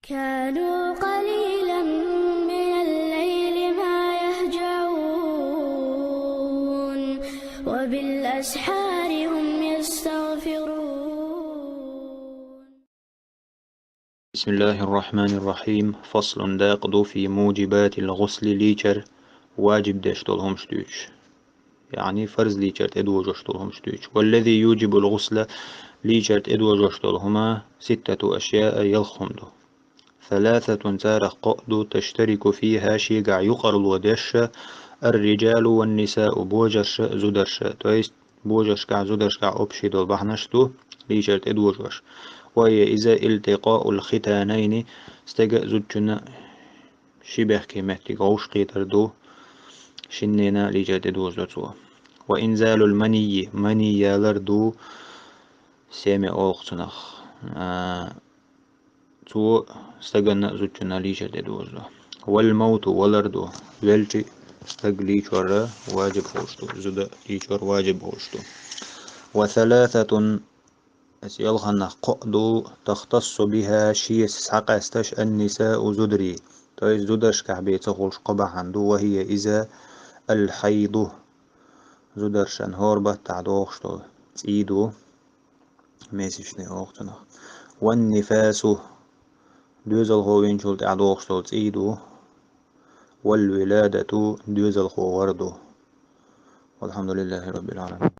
كانوا قليلا من الليل ما يهجعون وبالأسحار هم يستغفرون. بسم الله الرحمن الرحيم. فصل داقدو في موجبات الغسل ليشر واجب داشتولهم شتوش، يعني فرز ليشر ادو جشتولهم شتوش. والذي يوجب الغسل ليشر ادو جشتولهما 6 أشياء يلخمدو. 3 تارخ قؤدو تشترك فيها شيقع يقر الودش الرجال والنساء بوجش زدرش، تويست بوجش كع زدرش كع أبشي دول بحنشتو ليشر ادو جش. وهي إذا التقاء الختانين استجا زوجنا شبه كيمتي غوش قيتر دو شنينا لجد دوزلتو. وإنزال المني مني يالردو سيمي أوقتنخ تو استجنا زوجنا لجد دوزلو. والموت ولردو زلتي استجليش ورا واجب هوشتو زد ليشور واجب هوشتو. و3 يلغن قؤدو تختص بها شيء سحق استش النساء زدري، تويز زدرش كعبي تغلش قبع عنده. وهي إذا الحيض زدرشن هوربة تعدوغشتو تيدو ميسيشني أوغتنا. والنفاس دوزل غوين شول تعدوغشتو تيدو. والولادة دوزل غو وردو. والحمد لله رب العالمين.